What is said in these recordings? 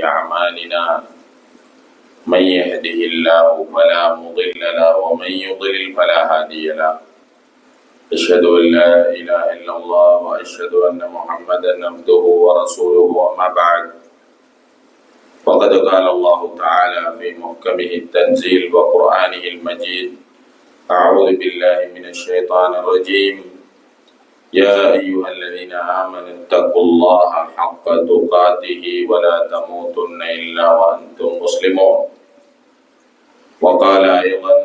أعمالنا من يهده الله فلا مضل له ومن يضلل فلا هادي له أشهد أن لا إله إلا الله وأشهد أن محمدا عبده ورسوله أما بعد فقد قال الله تعالى في محكمه التنزيل وقرآنه المجيد أعوذ بالله من الشيطان الرجيم يا أيها الذين آمنوا اتقوا الله حق تقاته ولا تموتن إلا وأنتم مسلمون وقال أيضا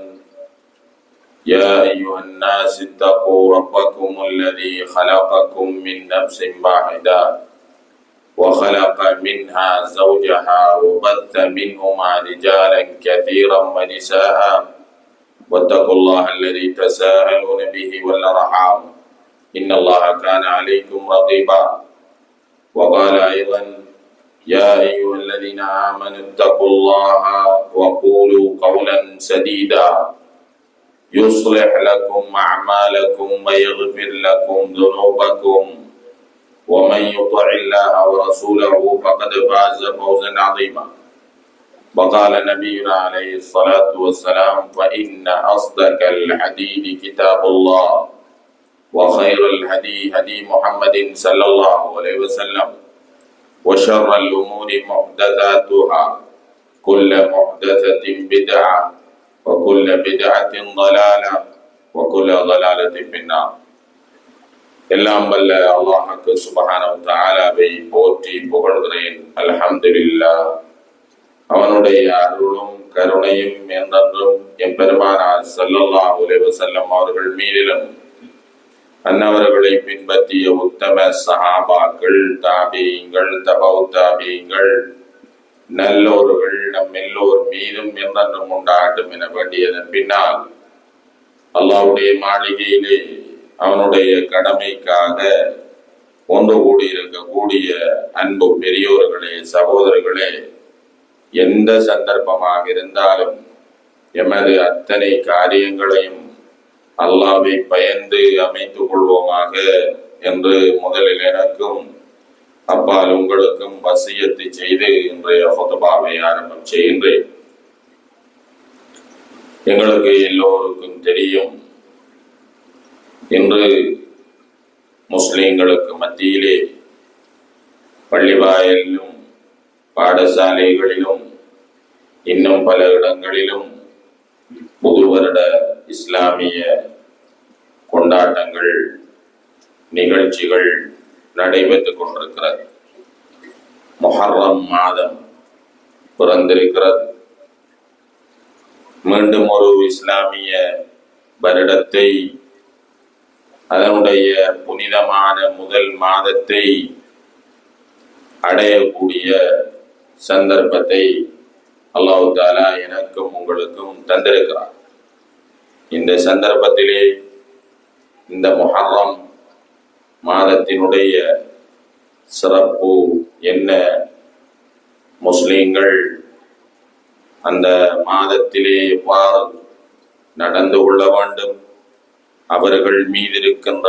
يا أيها الناس اتقوا ربكم الذي خلقكم من نفس واحدة وخلق منها زوجها وبث منهما رجالا كثيرا ونساء واتقوا الله الذي تساءلون به والأرحام إن الله كان عليكم رقيبا وقال أيضا يا أيها الذين آمنوا اتقوا الله وقولوا قولا سديدا يصلح لكم أعمالكم ويغفر لكم ذنوبكم ومن يطع الله ورسوله فقد فاز فوزا عظيما وقال نبينا عليه الصلاة والسلام فإن أصدق الحديث كتاب الله وخير الهدي هدي محمد صلى الله عليه وسلم وشر الأمور محدثاتها كل محدثة بدعة وكل بدعة ضلالة وكل ضلالة في النار எல்லாம் வல்ல அல்லாஹ்வுக்கு சுப்ஹானஹு வ தஆலாவை போற்றி புகழ்கிறேன். அல்ஹம்துலில்லாஹ். அவனுடைய அருளும் கருணையும் என்றென்றும் எம்பெருமானார் ஸல்லல்லாஹு அலைஹி வஸல்லம் அவர்கள் மீதிலும் அன்னவர்களை பின்பற்றிய உத்தம சஹாபாக்கள், தாபீங்கள், தபௌ தாபீங்கள், நல்லோர்கள் நம் எல்லோர் மீதும் என்றென்றும் உண்டாட்டும் என வேண்டியதன் பின்னால் அல்லாஹ்வுடைய மாளிகையிலே அவனுடைய கடமைக்காக ஒன்று கூடியிருக்கக்கூடிய அன்பு பெரியோர்களே, சகோதரர்களே, எந்த சந்தர்ப்பமாக இருந்தாலும் எமது அத்தனை காரியங்களையும் அல்லாஹ்வை பயந்து அமைத்துக் கொள்வோமாக என்று முதலில் எனக்கும் அப்பால் உங்களுக்கும் வசியத்தை செய்து இன்றைய ஹுத்பாவை ஆரம்பம் செய்கின்றேன். எங்களுக்கு எல்லோருக்கும் தெரியும், இன்று முஸ்லிம்களுக்கு மத்தியிலே பள்ளிவாயலிலும் பாடசாலைகளிலும் இன்னும் பல இடங்களிலும் புது வருட இஸ்லாமிய கொண்டாட்டங்கள், நிகழ்ச்சிகள் நடைபெற்றுக் கொண்டிருக்கிறது. முஹர்ரம் மாதம் பிறந்திருக்கிறது. மீண்டும் ஒரு இஸ்லாமிய வருடத்தை, அதனுடைய புனிதமான முதல் மாதத்தை அடையக்கூடிய சந்தர்ப்பத்தை அல்லாஹ் தஆலா எனக்கும் உங்களுக்கும் தந்திருக்கிறார். இந்த சந்தர்ப்பத்திலே இந்த முஹர்ரம் மாதத்தினுடைய சிறப்பு என்ன, முஸ்லிம்கள் அந்த மாதத்திலே எவ்வாறு நடந்து கொள்ள வேண்டும், அவர்கள் மீது இருக்கின்ற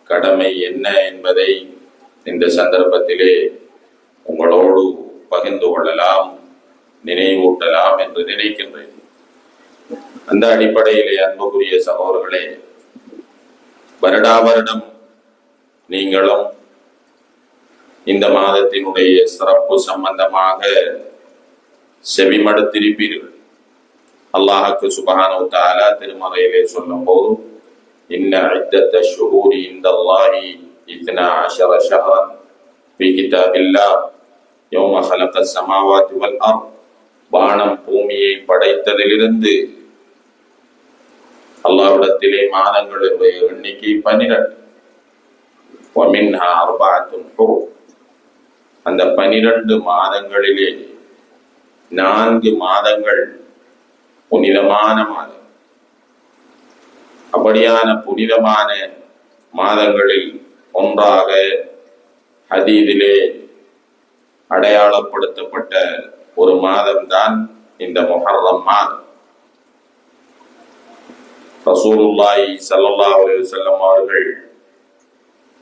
கடமை என்ன என்பதை இந்த சந்தர்ப்பத்திலே உங்களோடு பகிர்ந்து கொள்ளலாம், நினைவூட்டலாம் என்று நினைக்கின்றேன். அந்த அடிப்படையிலே அன்புக்குரிய சகோதரர்களே, வருடா வருடம் நீங்களும் இந்த மாதத்தினுடைய சிறப்பு சம்பந்தமாக செவிமடுத்திருப்பீர்கள். அல்லாஹ்வுக்கு சுப்ஹானஹு வ தஆலா திருமறையிலே சொல்லும் போது இன்ன இத்தத்த ஷுஹூரி இன்தல்லாஹி 12 ஷஹ்ரன் ஃபீ கிதாபில்லாஹ் யௌம ஹலகஸ் ஸமாவாதி வல் அர்த், வானம் பூமியை படைத்ததிலிருந்து அல்லாஹ்விடத்திலே மாதங்களுடைய எண்ணிக்கை 12. வமின்ஹா அர்பஅத்துன் ஹுரும், அந்த 12 மாதங்களிலே 4 மாதங்கள் புனிதமான மாதம். அப்படியான புனிதமான மாதங்களில் ஒன்றாக ஹதீஸிலே அடையாளப்படுத்தப்பட்ட ஒரு மாதம்தான் இந்த முஹர்ரம் மாதம். ரசூலுல்லாஹி ஸல்லல்லாஹு அலைஹி வஸல்லம் அவர்கள்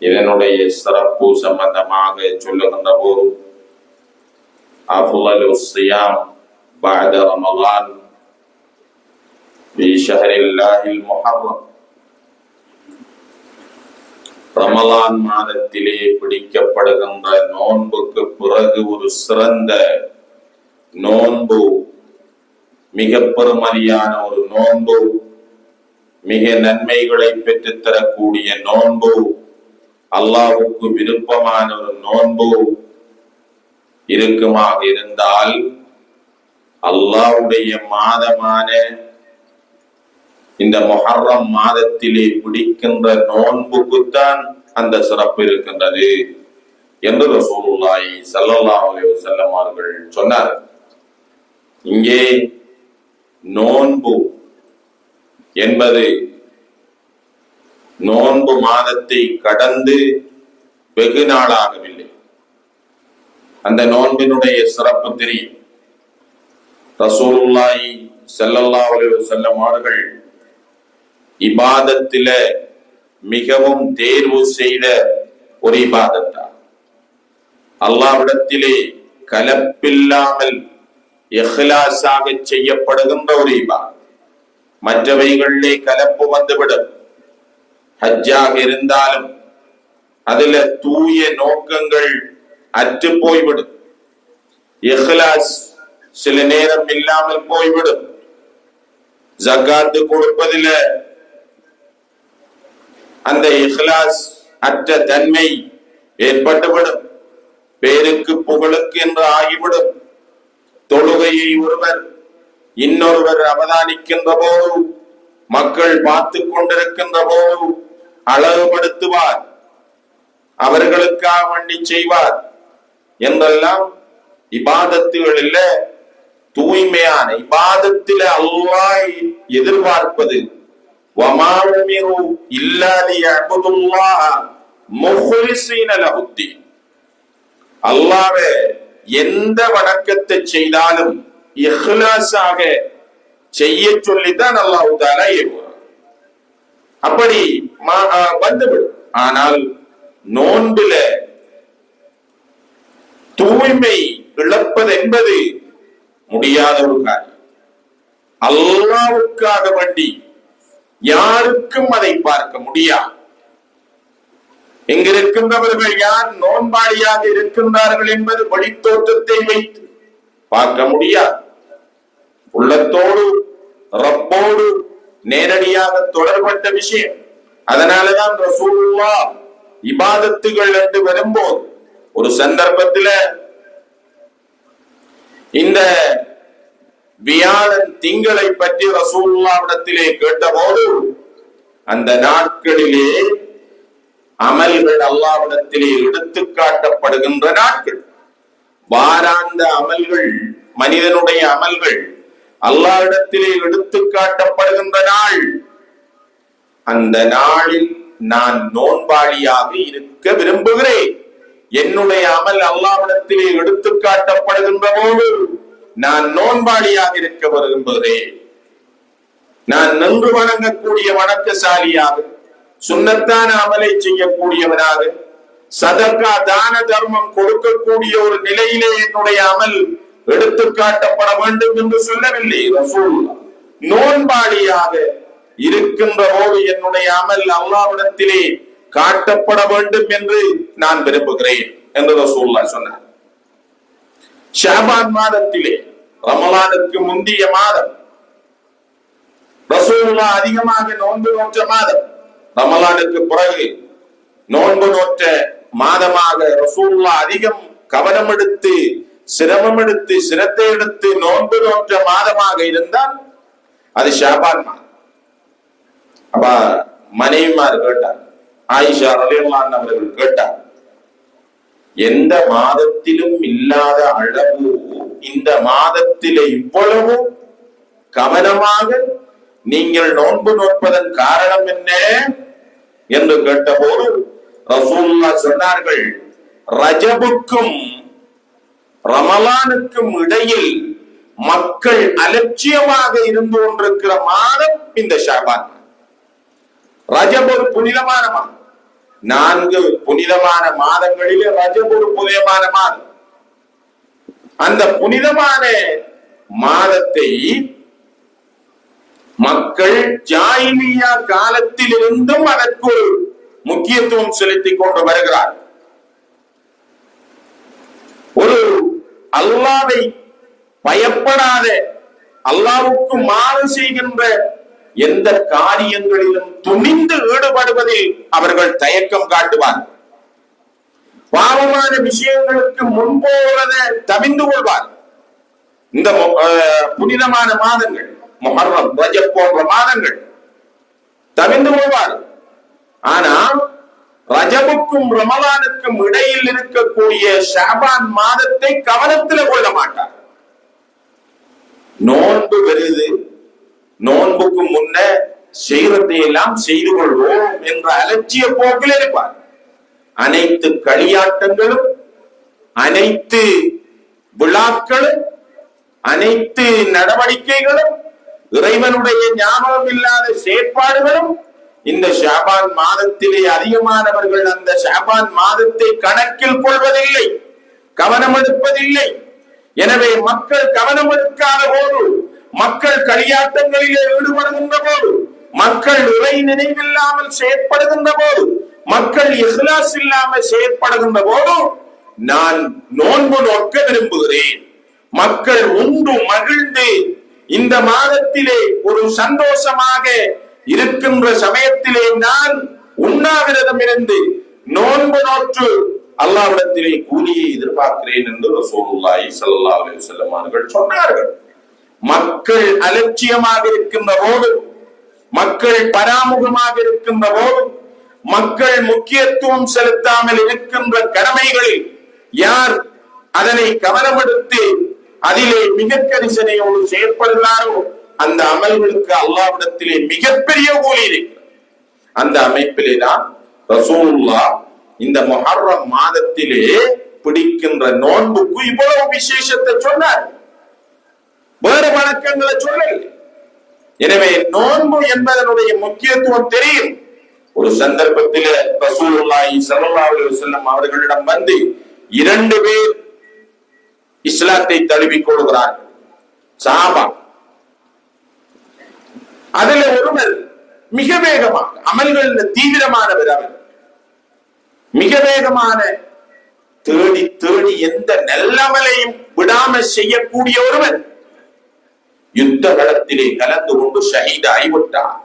இதனுடைய சிறப்பு சம்பந்தமாக சொல்லுகின்ற போது أفضل الصيام بعد رمضان في شهر الله المحرم. ரமலான் மாதத்திலே பிடிக்கப்படுகின்ற நோன்புக்கு பிறகு ஒரு சிறந்த நோன்பு, மிக பெருமதியான ஒரு நோன்பு, மிக நன்மைகளை பெற்றுத்தரக்கூடிய நோன்பு, அல்லாஹ்வுக்கு விருப்பமான ஒரு நோன்பு இருக்குமாக இருந்தால் அல்லாஹ்வுடைய மாதமான இந்த முஹர்ரம் மாதத்திலே பிடிக்கின்ற நோன்புக்குத்தான் அந்த சிறப்பு இருக்கின்றது என்று ரசூலுல்லாஹி ஸல்லல்லாஹு அலைஹி வஸல்லம் அவர்கள் சொன்னார். இங்கே நோன்பு என்பது நோன்பு மாதத்தை கடந்து வெகு நாளாகவில்லை. அந்த நோன்பினுடைய சிறப்பு தெரியும். ரசூலுல்லாஹி ஸல்லல்லாஹு அலைஹி வஸல்லம் அவர்கள் இபாதத்தில மிகவும் தேர்வு செய்த ஒரு இபாதத்தான். அல்லாஹ்விடத்திலே கலப்பில்லாமல் இஹ்லாஸாக செய்யப்படுகின்ற ஒரு இபாதத். மற்றவைகளிலே கலப்பு வந்துவிடும். ஹஜ்ஜாக இருந்தாலும் அதுல தூய நோக்கங்கள் அற்று போய்விடும். இஹ்லாஸ் சில நேரம் இல்லாமல் போய்விடும். ஜகாத்து கொடுப்பதில அந்த இஹ்லாஸ் அற்ற தன்மை ஏற்பட்டுவிடும். பேருக்கு புகழுக்கு என்று ஆகிவிடும். தொழுகையை ஒருவர் இன்னொருவர் அவதானிக்கின்ற போது, மக்கள் பார்த்து கொண்டிருக்கின்ற போது அழகுபடுத்துவார், அவர்களுக்காக வேண்டி செய்வார் என்றெல்லாம் இபாதத்துகளில் தூய்மையான இபாதத்தில அல்லாஹ் எதிர்பார்ப்பது வமா உமிரு இல்லா லியஅபுதுல்லாஹ முஹ்லிஸீன லஹுத்தீன். அல்லாஹ்வே எந்த வணக்கத்தை செய்தாலும் இஹ்லாஸாக செய்ய சொல்லித்தான் அல்லாஹ் தஆலா ஏவுகிறார். அப்படி வந்துவிடும். ஆனால் நோன்பில தூய்மை இழப்பது என்பது முடியாத ஒரு காரியம். அல்லாஹ்வுக்காக வேண்டி யாருக்கும் அதை பார்க்க முடியாது. இங்கிருக்கின்றவர்கள் யார் நோன்பாளியாக இருக்கின்றார்கள் என்பது வெளித்தோற்றத்தை வைத்து பார்க்க முடியாது. உள்ளத்தோடு ரப்போடு நேரடியாக தொடர்பட்ட விஷயம். அதனாலதான் ரசூலுல்லாஹ் இபாதத்துகள் என்று வரும்போது ஒரு சந்தர்ப்பத்தில் இந்த வியாழன் திங்களை பற்றி ரசூலுல்லாஹ்விடத்திலே கேட்டபோது, அந்த நாட்களிலே அமல்கள் அல்லாஹ்விடத்திலே எடுத்து காட்டப்படுகின்ற நாட்கள், வாராந்த அமல்கள், மனிதனுடைய அமல்கள் அல்லாஹ்விடத்திலே எடுத்து காட்டப்படுகின்ற நாள். அந்த நாளில் நான் நோன்பாளியாக இருக்க விரும்புகிறேன். என்னுடைய அமல் அல்லாஹ்விடத்திலே எடுத்து காட்டப்படுகின்ற போது நான் நோன்பாளியாக இருக்க விரும்புகிறேன். நான் நின்று வணங்கக்கூடிய வணக்கசாலியாக, சுன்னத்தான அமலை செய்யக்கூடியவனாக, சதகா தான தர்மம் கொடுக்கக்கூடிய ஒரு நிலையிலே என்னுடைய அமல் எடுத்து காட்டப்பட வேண்டும் என்று சொல்லவில்லை ரசூலுல்லாஹ். நோன்பாளியாக இருக்கின்ற போது என்னுடைய அமல் அல்லாஹ்விடத்திலே காட்டப்பட வேண்டும் என்று நான் விரும்புகிறேன் என்று ரசூலுல்லாஹ் சொன்னார். ஷஅபான் மாதத்திலே, ரமலானுக்கு முந்திய மாதம், ரசூலுல்லாஹ் அதிகமாக நோன்பு நோற்ற மாதம். ரமலானுக்கு பிறகு நோன்பு நோற்ற மாதமாக ரசூலுல்லாஹ் அதிகம் கவனம் எடுத்து, சிரமம் எடுத்து, சிரத்தை எடுத்து நோன்பு நோற்ற மாதமாக இருந்தால் அது ஷஅபான் மாதம். அப்ப மனைவிமார் கேட்டார், ஆயிஷா ரலியல்லாஹு அன்ஹா அவர்கள் கேட்டார், எந்த மாதத்திலும் இல்லாத அளவு இந்த மாதத்திலே இவ்வளவு கவனமாக நீங்கள் நோன்பு நோற்பதன் காரணம் என்ன என்று கேட்டபோது ரசூலுல்லாஹ் சொன்னார்கள், ரஜபுக்கும் ரமலானுக்கும் இடையில் மக்கள் அலட்சியமாக இருந்து கொண்டிருக்கிற மாதம் இந்த ஷஅபான். ரஜப் ஒரு புனிதமான மாதம். 4 புனிதமான மாதங்களிலே ரஜப் ஒரு புனிதமான மாதம். அந்த புனிதமான மாதத்தை மக்கள் ஜாயிலியா காலத்தில் இருந்தும் அதற்கு முக்கியத்துவம் செலுத்திக் கொண்டு வருகிறார். ஒரு அல்லாஹ்வை பயப்படாத, அல்லாஹ்வுக்கு மாறு செய்கின்ற எந்த காரியங்களிலும் துணிந்து ஈடுபடுவதில் அவர்கள் தயக்கம் காட்டுவார். பாவமான விஷயங்களுக்கு முன்போவத தவிந்து கொள்வார். இந்த புனிதமான மாதங்கள் முஹர்ரம், ரஜப் போன்ற மாதங்கள் தவிந்து கொள்வார். ஆனால் ரஜபுக்கும் ரமலானுக்கும் இடையில் இருக்கக்கூடிய ஷாபான் மாதத்தை கவனத்தில் கொள்ள மாட்டார். நோன்பு வருது, நோன்புக்கு முன்ன செய்யறதை எல்லாம் செய்து கொள்வோம் என்ற அலட்சிய போக்கில் இருப்பார். அனைத்து களியாட்டங்களும், அனைத்து விழாக்களும், அனைத்து நடவடிக்கைகளும், இறைவனுடைய ஞாபகம் இல்லாத செயற்பாடுகளும் இந்த ஷாபான் மாதத்திலே அதிகமானவர்கள் அந்த ஷாபான் மாதத்தை கணக்கில் கொள்வதில்லை, கவனம் எடுப்பதில்லை. எனவே மக்கள் கவனம் எடுக்காத போது, மக்கள் களியாட்டங்களிலே ஈடுபடுகின்ற போது, மக்கள் இறை நினைவில்லாமல் செயற்படுகின்ற போது, மக்கள் இஹ்லாஸ் இல்லாமல் செயற்படுகின்ற போது நான் நோன்பு நோக்க விரும்புகிறேன். மக்கள் உண்டு மகிழ்ந்து இந்த மாதத்திலே ஒரு சந்தோஷமாக இருக்கின்ற சமயத்திலே நான் உண்ணாவிரதம் இருந்து நோன்பு நோற்று அல்லாஹ்விடத்திலே கூலியை எதிர்பார்க்கிறேன் என்று ரசூலுல்லாஹி ஸல்லல்லாஹு அலைஹி வஸல்லம் அவர்கள் சொன்னார்கள். மக்கள் அலட்சியமாக இருக்கின்ற போது, மக்கள் பராமுகமாக இருக்கின்ற போது, மக்கள் முக்கியத்துவம் செலுத்தாமல் இருக்கின்ற கடமைகளில் யார் அதனை கவனமெடுத்து அதிலே மிக கரிசனையோடு செயற்படுகிறாரோ அந்த அமல்களுக்கு அல்லாஹ்விடத்திலே மிகப்பெரிய கூலி இருக்கிறது. அந்த அமைப்பிலே தான் ரசூலுல்லாஹ் இந்த முஹர்ரம் மாதத்திலே பிடிக்கின்ற நோன்புக்கு இவ்வளவு விசேஷத்தை சொன்னார், வேறு வணக்கங்களை சொல்லவில்லை. எனவே நோன்பு என்பதனுடைய முக்கியத்துவம் தெரியும். ஒரு சந்தர்ப்பத்தில் ரசூலுல்லாஹி ஸல்லல்லாஹு அலைஹி வஸல்லம் அவர்களிடம் வந்து 2 பேர் இஸ்லாத்தை தழுவிக் கொள்கிறார்கள், சஹாபா. அதுல ஒருவர் மிக வேகமாக அமல்கள் தீவிரமானவர், அவர் மிக வேகமான தேடி தேடி எந்த நல்லமலையும் விடாம செய்யக்கூடிய ஒருவர் யுத்த களத்திலே கலந்து கொண்டு ஷஹீத் ஆகிவிட்டார்.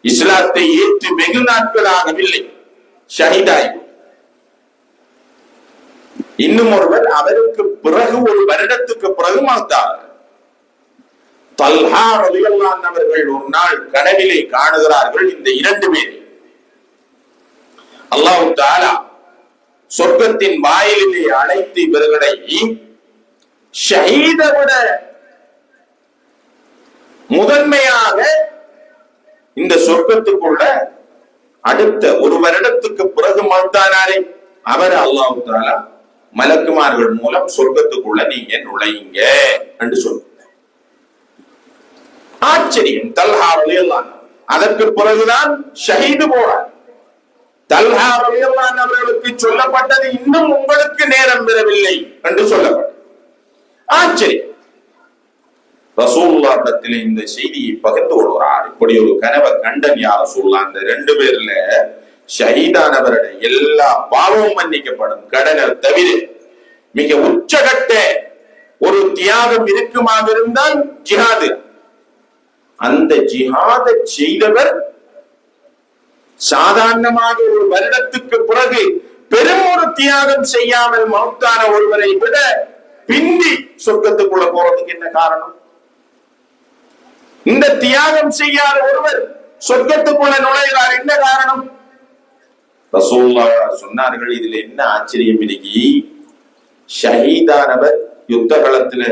இஸ்லாத்தை ஏற்று வெகு நாட்கள் ஆகவில்லை, ஷஹீத் ஆகிவிட்டார். இன்னும் ஒருவர் அவருக்கு பிறகு 1 வருடத்துக்கு பிறகு மௌத்தார். தல்ஹா ரலியல்லாஹு அன்ஹு அவர்கள் ஒரு நாள் கனவிலே காணுகிறார்கள் இந்த 2 பேரை. அல்லாஹ் தஆலா சொர்க்கத்தின் வாயிலிலே அழைத்து இவர்களை ஷஹீதை விட முதன்மையாக இந்த சொர்க்கத்துக்குள்ள அடுத்த 1 வருடத்துக்கு பிறகு மௌத்தானாரே அவர் அல்லாஹ் தஆலா மலக்குமார்கள் மூலம் சொர்க்கத்துக்குள்ள நீங்க நுழையுங்க என்று சொல்றார். ஆச்சரியம். தல்ஹா ரலியல்லாஹு அன்ஹு அதற்கு பிறகுதான் ஷஹீது போறார். தல்ஹா ரலியல்லாஹு அன்ஹு அவர்களுக்கு சொல்லப்பட்டது இன்னும் உங்களுக்கு நேரம் பெறவில்லை என்று சொல்லப்பட்டது. ஆச்சரியம். ரசூலுல்லாஹ் இடத்திலே இந்த செய்தியை பகிர்ந்து கொள்கிறார். இப்படி ஒரு கனவை கண்டன் யா ரசூலுல்லாஹ், அந்த 2 பேர்ல ஷஹீதானவருடைய எல்லா பாவமும் மன்னிக்கப்படும், கடனை தவிர மிக உச்சகட்ட ஒரு தியாகம் இருக்குமாக இருந்தால் ஜிஹாது. அந்த ஜிஹாத செய்தவர் சாதாரணமாக 1 வருடத்துக்கு பிறகு பெரும் ஒரு தியாகம் செய்யாமல் மௌத்தான ஒருவரை விட பிந்தி சொர்க்கத்துக்குள்ள போறதுக்கு என்ன காரணம்? இந்த தியாகம் செய்யாத ஒருவர் சொர்க்கத்துக்குள்ள நுழைகிறார், என்ன காரணம்? ரசூலுல்லாஹ் சொன்னார்கள், இதுல என்ன ஆச்சரியம் இன்னைக்கு? ஷஹீதானவர் யுத்த களத்துல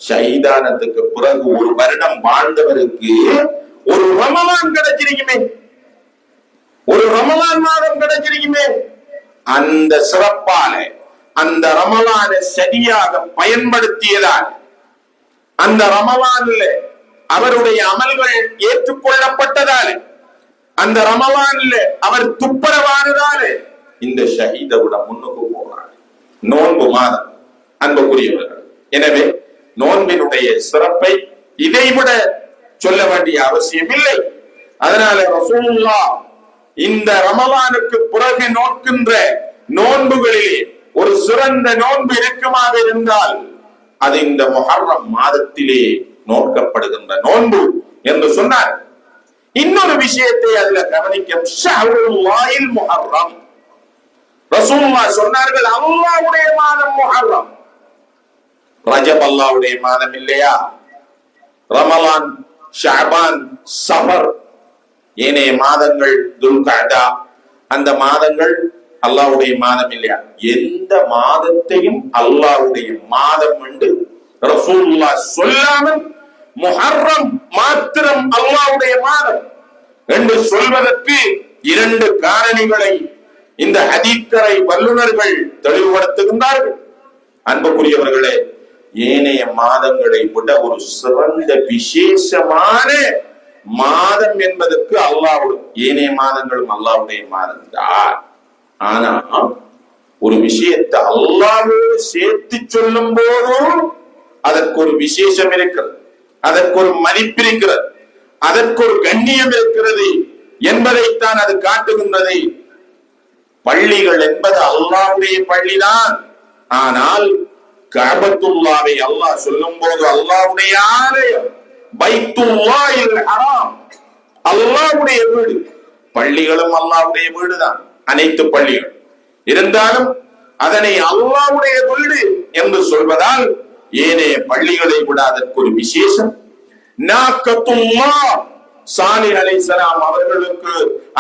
ஷஹீதானத்துக்கு பிறகு 1 வருடம் வாழ்ந்தவருக்கு ஒரு ரமலான் கிடைச்சிருக்குமே, ஒரு ரமலான் மாதம் கிடைச்சிருக்குமே. அந்த சிறப்பால அந்த ரமலானை சரியாக பயன்படுத்தியதால் அந்த ரமலான்ல அவருடைய அமல்கள் ஏற்றுக்கொள்ளப்பட்டதால் அந்த ரமலான்ல அவர் துப்புரவானதால் இந்த ஷஹீதை விட முன்னுக்கு போறார். நோன்பு மாதம் அன்புக்குரியவர்கள், எனவே நோன்பினுடைய சிறப்பை இதைவிட சொல்ல வேண்டிய அவசியம் இல்லை. அதனால ரசூலுல்லாஹ் இந்த ரமலானுக்கு பிறகு நோக்கின்ற நோன்புகளிலே ஒரு சிறந்த நோன்பு இருக்குமாக இருந்தால் அது இந்த முஹர்ரம் மாதத்திலே நோக்கப்படுகின்ற நோன்பு என்று சொன்னார். இன்னொரு விஷயத்தை அதுல கவனிக்க, ஷஹ்ருல்லாஹில் முஹர்ரம், ரசூலுல்லாஹ் சொன்னார்கள் அல்லாஹ்வுடைய மாதம் முஹர்ரம். ரஜப் அல்லாஹ்வுடைய மாதம் இல்லையா? ரமலான், ஷஅபான், சஃபர், ஏனைய மாதங்கள் துல்கஅதா, அந்த மாதங்கள் அல்லாஹ்வுடைய மாதம் இல்லையா? எந்த மாதத்தையும் அல்லாஹ்வுடைய மாதம் என்று ரசூலுல்லாஹ் சொல்லாமல் முஹர்ரம் மாத்திரம் அல்லாஹ்வுடைய மாதம் என்று சொல்வதற்கு இரண்டு காரணிகளை இந்த ஹதீஸ்கரை வல்லுநர்கள் தெளிவுபடுத்துகின்றார்கள். அன்புக்குரியவர்களே, ஏனைய மாதங்களை விட ஒரு சிறந்த விசேஷமான மாதம் என்பதற்கு அல்லாஹ்வுடைய, ஏனைய மாதங்களும் அல்லாஹ்வுடைய மாதம் தான். ஆனா ஒரு விஷயத்தை அல்லாஹ்வோடு சேர்த்து சொல்லும் போதும் அதற்கு ஒரு விசேஷம் இருக்கிறது, அதற்கு ஒரு மதிப்பு இருக்கிறது, அதற்கு ஒரு கண்ணியம் இருக்கிறது என்பதைத்தான் அது காட்டுகின்றது. பள்ளிகள் என்பது அல்லாஹ்வுடைய பள்ளிதான். ஆனால் கஅபத்துல்லாஹை அல்லாஹ் சொல்லும் போது அல்லாஹ்வுடைய ஆலயம், பைத்துல்லாஹில் ஹராம், அல்லாஹ்வுடைய வீடு. பள்ளிகளும் அல்லாஹ்வுடைய வீடுதான், அனைத்து பள்ளிகள் இருந்தாலும் அதனை அல்லாஹ்வுடைய வீடு என்று சொல்வதால் ஏனைய பள்ளிகளை விட அதற்கு ஒரு விசேஷம். நாக்கத்துல்லாஹ், சாலிஹ் அலைஹிஸ்ஸலாம் அவர்களுக்கு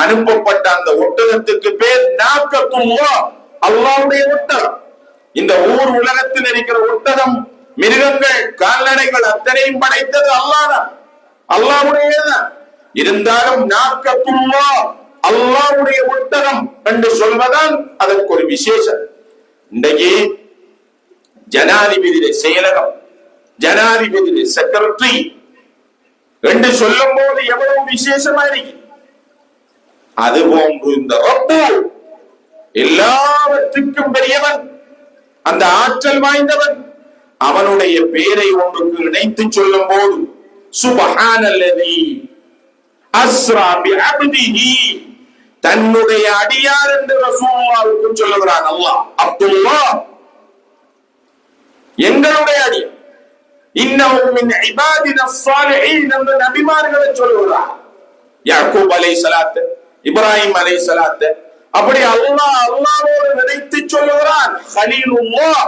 அனுப்பப்பட்ட அந்த ஒட்டகத்துக்கு பேர் நாக்கத்துல்லாஹ், அல்லாஹ்வுடைய ஒட்டகம். இந்த ஊர் உலகத்தில் இருக்கிற ஒட்டகம், மிருகங்கள், கால்நடைகள் அத்தனையும் படைத்தது அல்லாஹ்தான், அல்லாஹ்வுடையதான். இருந்தாலும் நாக்கத்துல்லாஹ், அல்லாஹ்வுடைய ஒட்டகம் என்று சொல்வதால் அதற்கு ஒரு விசேஷம். இன்றைக்கு ஜனாதிபதி செயலகம், ஜனாதிபதி செக்ரட்டரி என்று சொல்லும் போது எவ்வளவு விசேஷமா இருக்கு. அதுபோன்று இந்த ரப்பு எல்லாவற்றுக்கும் பெரியவன், அந்த ஆற்றல் வாய்ந்தவன். அவனுடைய பெயரை ஒன்றுக்கு இணைத்து சொல்லும் போது சுப்ஹானல்லதி அஸ்ரா பிஅப்திஹி, தன்னுடைய அடியார் என்று ரசூலுல்லாஹ்வுக்கு சொல்லுகிறான் அல்லாஹ். அப்துல்லாஹ் எங்களுடைய அடியார், இன்னஹு மின் இபாதினா ஸாலிஹீன் என்று நபிமார்களை சொல்லுகிறார். யாக்கூப் அலைஹிஸ்ஸலாத், இப்ராஹிம் அலைஹிஸ்ஸலாத், அப்படி அல்லாஹ் அல்லாஹ்வோடு நினைத்து சொல்லுகிறான். கலீலுல்லாஹ்,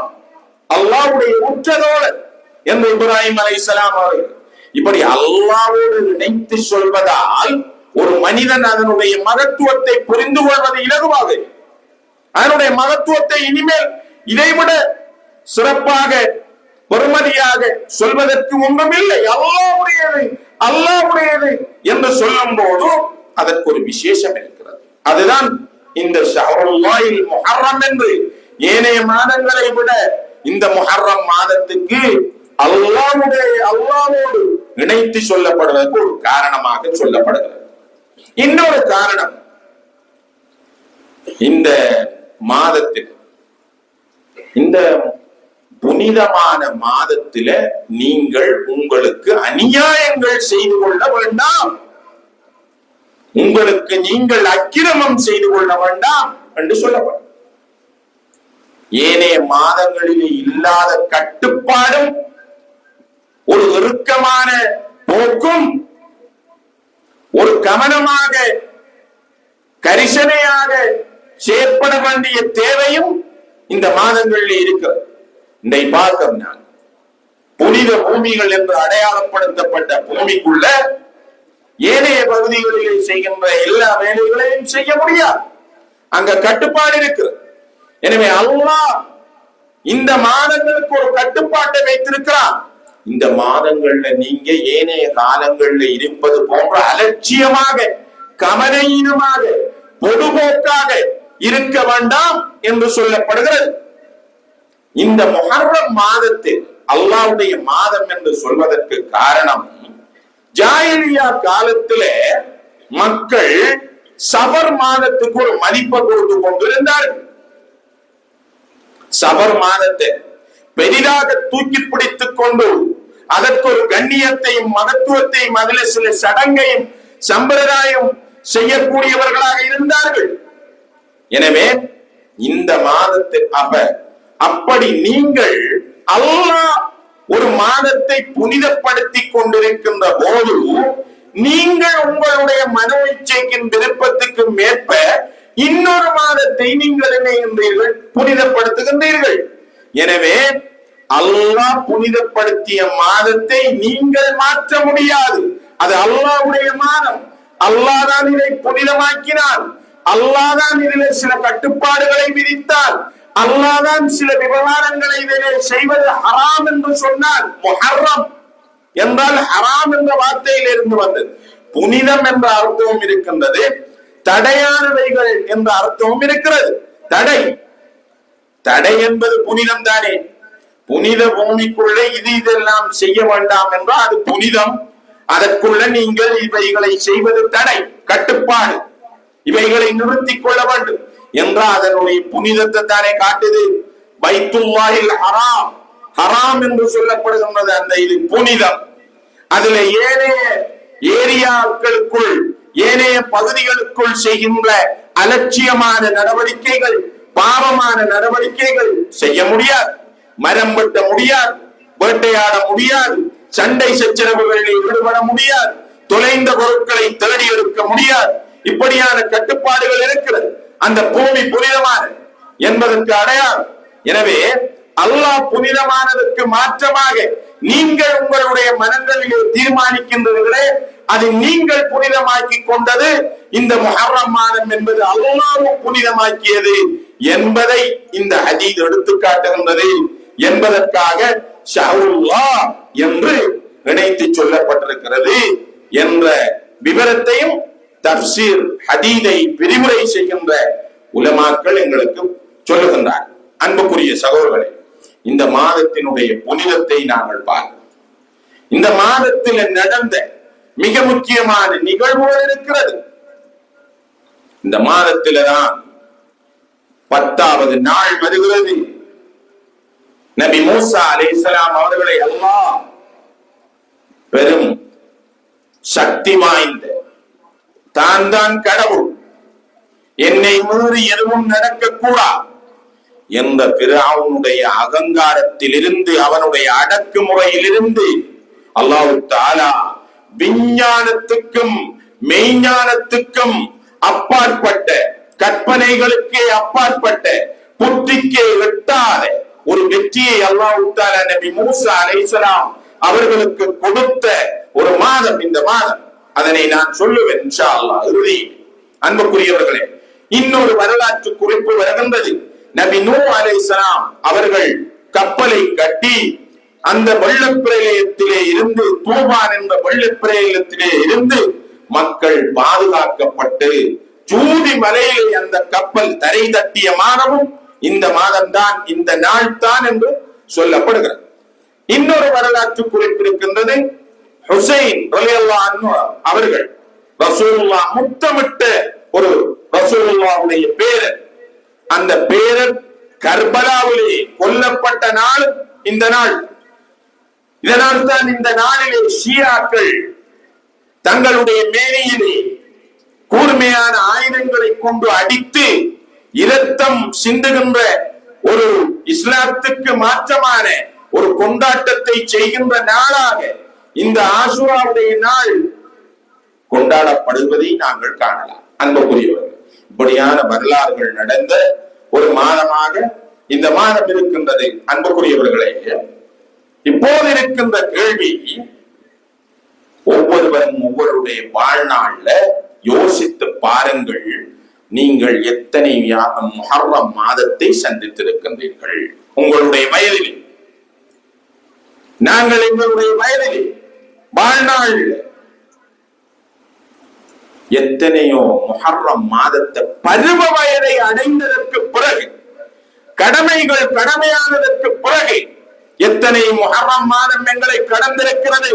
அல்லாஹ்வுடைய உற்றதோழர் என்று இப்ராஹிம் அலைஹிஸ்ஸலாம் அவர்கள். இப்படி அல்லாஹ்வோடு நினைத்து சொல்வதால் ஒரு மனிதன் அதனுடைய மகத்துவத்தை புரிந்து கொள்வது இலகுவாக, அதனுடைய மகத்துவத்தை இனிமேல் இதைவிட சிறப்பாக பெருமதியாக சொல்வதற்கு ஒன்றும் இல்லை. அல்லாஹ்வுடையது, அல்லாஹ்வுடையது என்று சொல்லும் போது அதற்கு ஒரு விசேஷம் இருக்கிறது. அதுதான் இந்த ஷஹ்ருல்லாஹில் முஹர்ரம் என்று ஏனைய மாதங்களை விட இந்த முஹர்ரம் மாதத்துக்கு அல்லாஹ்வோடு இணைத்து சொல்லப்படுவதற்கு ஒரு காரணமாக சொல்லப்படுகிறது. இன்னொரு காரணம், இந்த மாதத்தில், இந்த புனிதமான மாதத்தில நீங்கள் உங்களுக்கு அநியாயங்கள் செய்து கொள்ள வேண்டாம், உங்களுக்கு நீங்கள் அக்கிரமம் செய்து கொள்ள வேண்டாம் என்று சொல்லப்படும். ஏனைய மாதங்களிலே இல்லாத கட்டுப்பாடும் ஒரு இறுக்கமான போக்கும் ஒரு கவனமாக கரிசனையாக செயற்பட வேண்டிய தேவையும் இந்த மாதங்களில் இருக்கிறது. இதை பார்க்கிறோம், நான் புனித பூமிகள் என்று அடையாளப்படுத்தப்பட்ட பூமிக்குள்ள ஏனைய பகுதிகளிலே செய்கின்ற எல்லா வேலைகளையும் செய்ய முடியாது, அங்க கட்டுப்பாடு இருக்கிறது. எனவே அல்லாஹ் இந்த மாதங்களுக்கு ஒரு கட்டுப்பாட்டை வைத்திருக்கிறான். இந்த மாதங்கள்ல நீங்க ஏனைய காலங்கள்ல இருப்பது போன்ற அலட்சியமாக, கவனஈனமாக, பொதுபோக்காக இருக்க வேண்டாம் என்று சொல்லப்படுகிறது. இந்த முஹர்ரம் மாதத்தில் அல்லாஹ்வுடைய மாதம் என்று சொல்வதற்கு காரணம், ஜாஹிலியா காலத்திலே மக்கள் சஃபர் மாதத்துக்கு ஒரு மதிப்பை கொடுத்து கொண்டிருந்தார்கள். சஃபர் மாதத்தை பெரிதாக தூக்கி பிடித்துக் கொண்டு அதற்கு ஒரு கண்ணியத்தையும் மகத்துவத்தையும் அதில் சில சடங்கையும் சம்பிரதாயம் செய்யக்கூடியவர்களாக இருந்தார்கள். எனவே இந்த மாதத்தில் அப்படி நீங்கள் அல்லாஹ் ஒரு மாதத்தை புனிதப்படுத்திக் கொண்டிருக்கின்ற போது நீங்கள் உங்களுடைய மனோ இச்சைக்கின் விருப்பத்துக்கு மேற்ப இன்னொரு மாதத்தை நீங்கள் இணைகின்றீர்கள், புனிதப்படுத்துகின்றீர்கள். எனவே அல்லாஹ் புனிதப்படுத்திய மாதத்தை நீங்கள் மாற்ற முடியாது. அது அல்லாஹ்வுடைய மாதம். அல்லாஹ் தான் இதை புனிதமாக்கினான். அல்லாஹ் தான் இதிலே சில கட்டுப்பாடுகளை விதித்தான். அல்லாஹ் தான் சில விவகாரங்களை இதிலே செய்வது ஹராம் என்று சொன்னான். முஹர்ரம் என்றால் ஹராம் என்ற வார்த்தையில் இருந்து வந்தது. புனிதம் என்ற அர்த்தமும் இருக்கின்றது, தடையானவைகள் என்ற அர்த்தமும் இருக்கிறது. தடை என்பது புனிதம் தானே. புனித பூமிக்குள்ளே இதெல்லாம் செய்ய வேண்டாம் என்றால் அது புனிதம். அதற்குள்ள நீங்கள் இவைகளை செய்வது தடை, கட்டுப்பாடு. இவைகளை நிறுத்திக் கொள்ள வேண்டும் என்றால் அதனுடைய புனிதத்தை தானே காட்டுது. பைத்துல்லாஹில் ஹராம், ஹராம் என்று சொல்லப்படுகின்றது அந்த இது புனிதம். அதுல ஏனைய ஏரியாக்களுக்குள் ஏனைய பகுதிகளுக்குள் செய்கின்ற அலட்சியமான நடவடிக்கைகள், பாவமான நடவடிக்கைகள் செய்ய முடியாது. மரம் வெட்ட முடியாது, வேட்டையாட முடியாது, சண்டை சச்சரவுகளில் ஈடுபட முடியாது, தொலைந்த பொருட்களை தேடி எடுக்க முடியாது. இப்படியான கட்டுப்பாடுகள் இருக்கிறது. அந்த பூமி புனிதமான என்பதற்கு அடையாளம். எனவே அல்லாஹ் புனிதமானதற்கு மாற்றமாக நீங்கள் உங்களுடைய மனங்களிலே தீர்மானிக்கின்றீர்களே, அது நீங்கள் புனிதமாக்கி கொண்டது. இந்த முஹர்ரம் மாதம் என்பது அல்லாஹ் புனிதமாக்கியது என்பதை இந்த ஹதீஸ் எடுத்து காட்டுகின்றது என்பதற்காக ஷஹ்ருல்லாஹ் என்று இணைத்து சொல்லப்பட்டிருக்கிறது என்ற விவரத்தையும் தஃப்சீர் ஹதீஸை விரிவுரை செய்கின்ற உலமாக்கள் எங்களுக்கு சொல்லுகின்றார். அன்புக்குரிய சகோதரர்களே, இந்த மாதத்தினுடைய புனிதத்தை நாங்கள் பார்க்கிறோம். இந்த மாதத்தில் நடந்த மிக முக்கியமான நிகழ்வுகள் இருக்கிறது. இந்த மாதத்தில்தான் 10வது நாள் வருகிறது. நபி மூசா அலைஹிஸ்ஸலாம் அவர்களை அல்லாஹ் பெரும் சக்தி வாய்ந்த தான் கடவுள், என்னை மீறி எதுவும் நடக்கக்கூடாது என்ற பிர்அவுனுடைய அகங்காரத்திலிருந்து, அவனுடைய அடக்குமுறையிலிருந்து அல்லாஹ் தஆலா விஞ்ஞானத்துக்கும் மெய்ஞானத்துக்கும் அப்பாற்பட்ட, கற்பனைகளுக்கே அப்பாற்பட்ட, புத்திக்கே எட்டாத ஒரு வெற்றியை அல்லாஹ் தஆலா நபி மூசா அலைஹிஸ்ஸலாம் அவர்களுக்கு கொடுத்த ஒரு மாதம் இந்த மாதம். அதனை நான் சொல்லுவேன் இன்ஷா அல்லாஹ் இறுதி. அன்புக்குரியவர்களே, இன்னொரு வரலாற்று குறிப்பு வருகின்றது. நபி நூஹ் அலைஹிஸ்ஸலாம் அவர்கள் கப்பலை கட்டி அந்த வெள்ளப்பிரளயத்திலே இருந்து, தூபான் என்ற வெள்ளப்பிரளயத்திலே இருந்து மக்கள் பாதுகாக்கப்பட்டு ஜூதி மலையிலே அந்த கப்பல் தரை தட்டிய மாதமும் இந்த மாதம்தான், இந்த நாள் தான் என்று சொல்லப்படுகிறது. இன்னொரு வரலாற்று குறிப்பு இருக்கின்றது. ஹுசைன் ரலியல்லாஹு அன்ஹு அவர்கள் ரசூலுல்லாஹ் முத்தமிட்ட ஒரு ரசூலுல்லாஹ்வுடைய பேரர், அந்த பேரர் கர்பலாவிலே கொல்லப்பட்ட நாள் இந்த நாள். இதனால் தான் இந்த நாளிலே ஷியாக்கள் தங்களுடைய மேனியிலே கூர்மையான ஆயுதங்களை கொண்டு அடித்து இரத்தம் சிந்துகின்ற ஒரு இஸ்லாத்துக்கு மாற்றமான ஒரு கொண்டாட்டத்தை செய்கின்ற நாளாக இந்த ஆஷூராவுடைய நாள் கொண்டாடப்படுவதை நாங்கள் காணலாம். அன்புக்குரியவர்கள், இப்படியான வரலாறுகள் நடந்த ஒரு மாதமாக இந்த மாதம் இருக்கின்றது. அன்புக்குரியவர்களே, இப்போது இருக்கின்ற கேள்வி, ஒவ்வொருவரும் ஒவ்வொருடைய வாழ்நாள்ல யோசித்து பாருங்கள். நீங்கள் எத்தனை முஹர்ரம் மாதத்தை சந்தித்திருக்கின்றீர்கள் உங்களுடைய வயதில்? நாங்கள் எங்களுடைய வயதில் வாழ்நாள் எத்தனையோ முஹர்ரம் மாதத்தை பருவ வயதை அடைந்ததற்கு பிறகு, கடமைகள் கடமையானதற்கு பிறகு எத்தனை முஹர்ரம் மாதம் எங்களை கடந்திருக்கிறது.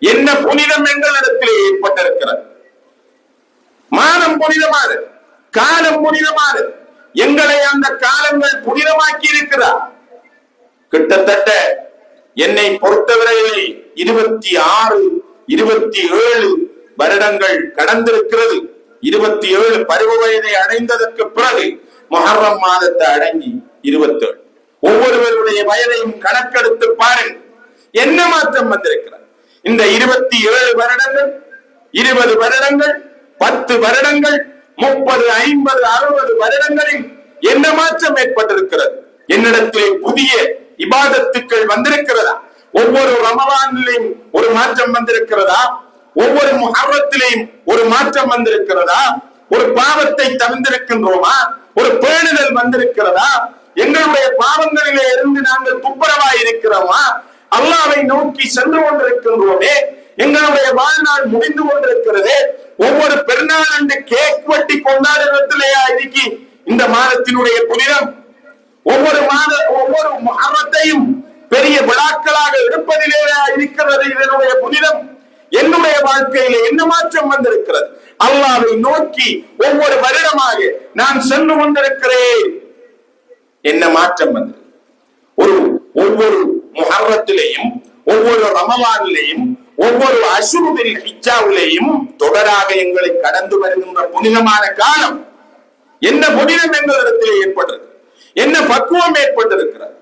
என்ன புனிதம் எங்களிடத்திலே ஏற்பட்டிருக்கிறது. மாதம் புனிதமானது, காலம் புனிதமானது. எங்களை அந்த காலங்கள் புனிதமாக்கி இருக்கிறார். கிட்டத்தட்ட என்னை பொறுத்தவரையிலே 26, 27 வருடங்கள் கடந்திருக்கிறது. 27 பருவ வயதை அடைந்ததற்கு பிறகு முஹர்ரம் மாதத்தை அடங்கி 27. ஒவ்வொருவருடைய வயதையும் கணக்கெடுத்து பாருங்கள், என்ன மாற்றம் வந்திருக்கிறது. இந்த 27 வருடங்கள், 20 வருடங்கள், 10 வருடங்கள், 30, 50, 60 வருடங்களில் என்ன மாற்றம் ஏற்பட்டிருக்கிறது? என்னிடத்திலே புதிய இபாதத்துக்கள் வந்திருக்கிறதா? ஒவ்வொரு ரமலானிலையும் ஒரு மாற்றம் வந்திருக்கிறதா? ஒவ்வொரு முஹர்ரத்திலையும் ஒரு மாற்றம் வந்திருக்கிறதா? ஒரு பாவத்தை தவிர்த்திருக்கின்றோமா? ஒரு பேணுதல் வந்திருக்கிறதா? எங்களுடைய பாவங்களிலே இருந்து நாங்கள் துப்புரவாய் இருக்கிறோமா? அல்லாஹ்வை நோக்கி சென்று கொண்டிருக்கின்றோமே. எங்களுடைய வாழ்நாள் முடிந்து கொண்டிருக்கிறதே. ஒவ்வொரு பெருநாள் என்று கேக் வெட்டி கொண்டாடுறதுலையா இன்னைக்கு இந்த மாதத்தினுடைய புனிதம்? ஒவ்வொரு முஹர்ரத்தையும் பெரிய விழாக்களாக எடுப்பதிலே இருக்கிறது இதனுடைய புனிதம். என்னுடைய வாழ்க்கையில என்ன மாற்றம் வந்திருக்கிறது? அல்லாஹ்வை நோக்கி ஒவ்வொரு வருடமாக நான் சென்று கொண்டிருக்கிறேன். என்ன மாற்றம் வந்தது? ஒவ்வொரு முஹர்ரத்திலேயும், ஒவ்வொரு ரமலானிலேயும், ஒவ்வொரு அஷ்ருல் ஹிஜ்ஜாவிலேயும் தொடராக எங்களை கடந்து வருகின்ற புனிதமான காலம். என்ன புனிதம் எங்களிடத்திலே ஏற்பட்டிருக்கு? என்ன பக்குவம் ஏற்பட்டிருக்கிறது?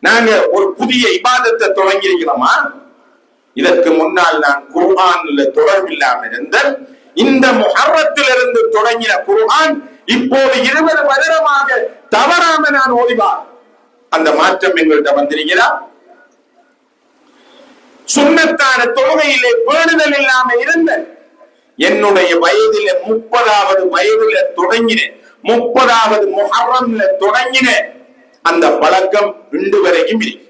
நாங்க ஒரு புதிய இபாதத்தை தொடங்கி இருக்கிறோமா? இதற்கு முன்னால் நான் குர்ஆன்ல தொடர்பில்லாமல் இருந்த இந்த முஹர்ரத்திலிருந்து தொடங்கின குர்ஆன் இப்போது 20 வருடமாக தவறாம நான் ஓதிவார். அந்த மாற்றம் எங்கள்கிட்ட வந்திருக்கிறா? சுன்னத்தான தொழுகையிலே பேணுதல் இல்லாம இருந்த என்னுடைய வயதில 30வது வயதில தொடங்கின, 30வது முஹர்ரம்ல தொடங்கின அந்த பழக்கம் இன்று வரைக்கும் இருக்கு.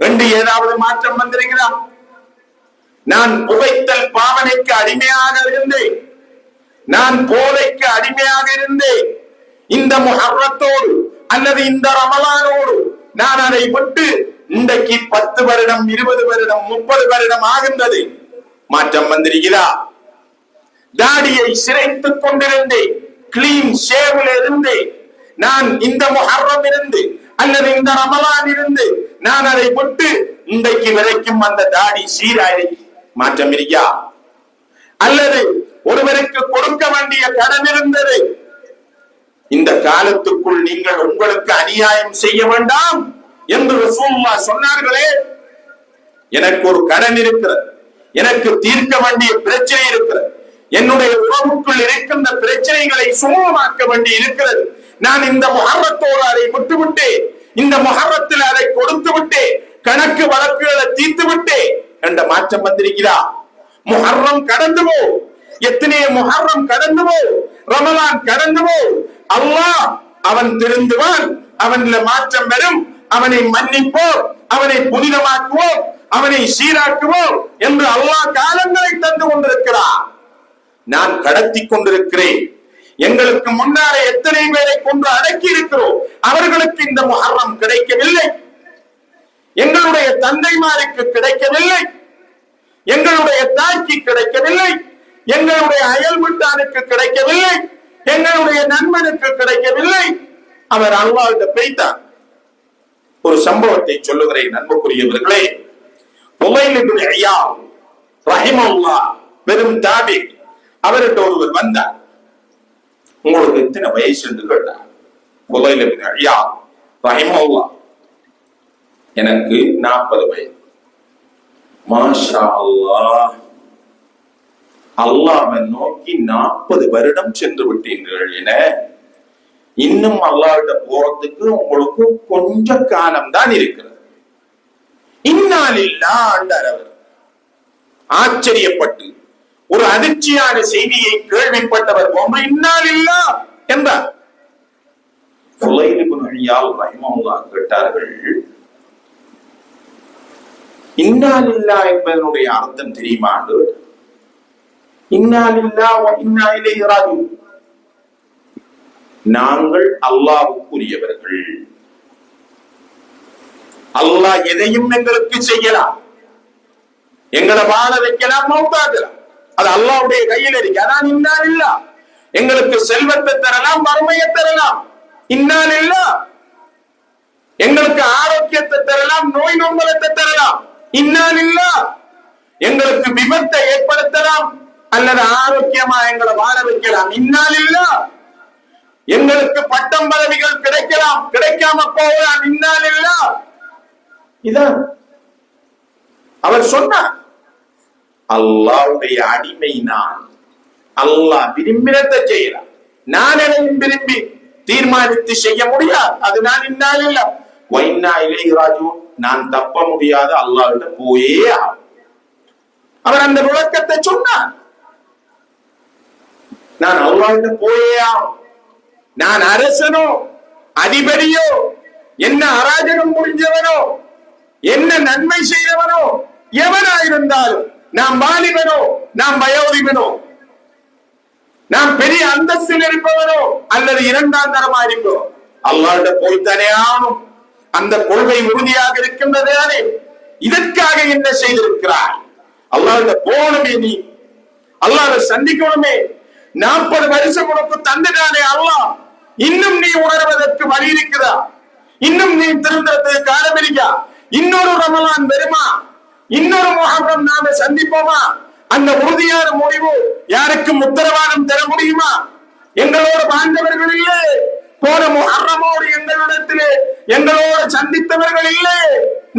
ரெண்டு ஏதாவது மாற்றம் வந்திருக்கிறா? நான் புகைத்தல் பாவனைக்கு அடிமையாக இருந்தேன். நான் போதைக்கு அடிமையாக இருந்தேன். இந்த முஹர்ரத்தோடு அல்லது இந்த ரமலானோடு நான் அதை விட்டு இன்றைக்கு 10 வருடம், 20 வருடம், 30 வருடம் ஆகின்றது. மாற்றம் வந்திருக்கிறா? தாடியை சிரைத்துக் கொண்டிருந்தேன், கிளீன் ஷேவ்ல இருந்தேன். நான் இந்த முஹர்ரம் இருந்து அல்லது இந்த ரமலான் இருந்து நான் அதை விட்டு இன்றைக்கு வரைக்கும் அந்த தாடி சீராய் மாற்றம் இருக்கா? அல்லது ஒருவருக்கு கொடுக்க வேண்டிய கடன் இருந்தது, இந்த காலத்துக்குள் நீங்கள் உங்களுக்கு அநியாயம் செய்ய வேண்டாம் என்று ரசூலுல்லாஹ் சொன்னார்களே. எனக்கு ஒரு கடன் இருக்கிறது, எனக்கு தீர்க்க வேண்டிய பிரச்சனை இருக்கிறது, என்னுடைய உறவுக்குள் இருக்கின்ற பிரச்சனைகளை சுமூகமாக்க வேண்டி இருக்கிறது. நான் இந்த முஹர்ரத்தோடு அதை விட்டுவிட்டு இந்த முஹர்ரத்தில் அதை கொடுத்து விட்டு கணக்கு வழக்குகளை தீர்த்து விட்டு என்ற மாற்றம் வந்திருக்கிறா? முஹர்ரம் கடந்து போ, எத்தனைய முஹர்ரம் கடந்து போ, ரமலான் கடந்து போ. அல்லாஹ் அவன் திருந்துவான், அவன்ல மாற்றம் வரும், அவனை மன்னிப்போம், அவனை புனிதமாக்குவோம், அவனை சீராக்குவோம் என்று அல்லாஹ் காலங்களை தந்து கொண்டிருக்கிறார். நான் கடத்தி கொண்டிருக்கிறேன். எங்களுக்கு முன்னாலே எத்தனை பேரை கொண்டு அடக்கி இருக்கிறோம், அவர்களுக்கு இந்த முஹர்ரம் கிடைக்கவில்லை. எங்களுடைய தந்தைமாருக்கு கிடைக்கவில்லை, எங்களுடைய தாய்க்கு கிடைக்கவில்லை, எங்களுடைய அயல் வீட்டானுக்கு கிடைக்கவில்லை, எங்களுடைய நண்பனுக்கு கிடைக்கவில்லை. அவர் அல்லாஹ்விட்ட பேய்த்தார். ஒரு சம்பவத்தை சொல்லுகிறேன் அன்புக்குரியவர்களே. புலைல் இப்னு இயாத் ரஹிமஹுல்லாஹ் பெரும் தாபி, அவர்கிட்ட ஒருவர் வந்தார். உங்களுக்கு எத்தனை வயசு என்று கேட்டார். புலைல் இப்னு இயாத் ரஹிமஹுல்லாஹ், எனக்கு 40 வயது. மாஷா அல்லாஹ், அல்லாஹ்வை நோக்கி 40 வருடம் சென்று விட்டீர்கள் என, இன்னும் அல்லாஹ்விட்ட போறதுக்கு உங்களுக்கு கொஞ்ச காலம் தான் இருக்கிறது. இன்னாலில்லாஹ் என்றார் அவர். ஆச்சரியப்பட்டு ஒரு அதிர்ச்சியான செய்தியை கேள்விப்பட்டவர் இன்னாலில்லாஹ் என்றார். புலைல் இப்னு இயாத் ரஹிமஹுல்லாஹ் கேட்டார்கள், இன்னாலில்லாஹ் என்பதனுடைய அர்த்தம் தெரியுமா? இன்னாலில்லாஹ் வ இன்னா இலைஹி ராஜிஊன். நாங்கள் அல்லாஹ்வுக்குரியவர்கள். அல்லாஹ் எதையும் எங்களுக்கு செய்யலாம், எங்களை வாழ வைக்கலாம், மௌத்தாக்கலாம். அது அல்லாஹ்வுடைய கையில் இருக்கு. அதான் இன்னாலில்லாஹ். எங்களுக்கு செல்வத்தை தரலாம், வறுமையை தரலாம். இன்னாலில்லாஹ். எங்களுக்கு ஆரோக்கியத்தை தரலாம், நோய் நொம்பலத்தை தரலாம். இன்னாலில்லா எங்களுக்கு விபத்தை ஏற்படுத்தலாம் அல்லது ஆரோக்கியமா எங்களை வாழ வைக்கலாம். இன்னாலில்லா எங்களுக்கு பட்டம் பதவிகள் கிடைக்கலாம், கிடைக்காம போகலாம். இன்னாலில்லா இதான் அவர் சொன்னார். அல்லாஹ்வுடைய அடிமை நான். அல்லாஹ் விரும்பினத்தை செய்யலாம். நான் எதையும் விரும்பி தீர்மானித்து செய்ய முடியாது. அது நான் இன்னாலில்லா வ இன்னா இலைஹி ராஜிஊன். நான் தப்ப முடியாது, அல்லாஹ்விட்ட போயே ஆகும். அவர் அந்த விளக்கத்தை சொன்னார். நான் அல்லாஹ்விட்ட போயே ஆகும். நான் அரசனோ அதிபதியோ, என்ன அராஜகம் புரிஞ்சவனோ, என்ன நன்மை செய்தவனோ எவனாயிருந்தாலும், நாம் வாலிபனோ நாம் வயோதிபனோ, நாம் பெரிய அந்தஸ்தில் இருப்பவனோ அல்லது இரண்டாம் தரமா இருப்போ, அல்லாஹ்விட்ட போய்த்தானே ஆகணும். அந்த கொள்கை உறுதியாக இருக்கின்றதே. இதற்காக என்ன செய்திருக்கிறாய்? அல்லாஹ்விட்ட போகணுமே, நீ அல்லாஹ்வை சந்திக்கணுமே. 40 வருஷம் உனக்கு தந்துட்டானே அல்லாஹ். இன்னும் நீ உணர்வதற்கு வழி இருக்கிறதா? இன்னும் நீ திருந்தறதுக்கு காலம் இருக்கா? இன்னொரு ரமலான் வருமா? இன்னொரு முஹர்ரம் நாம சந்திப்போமா? அந்த உறுதியான முடிவு யாருக்கும் உத்தரவாதம் தர முடியுமா? எங்களோடு வாழ்ந்தவர்கள் இல்லை. போன முஹர்ரமோடு எங்களிடத்திலே எங்களோடு சந்தித்தவர்கள் இல்லை.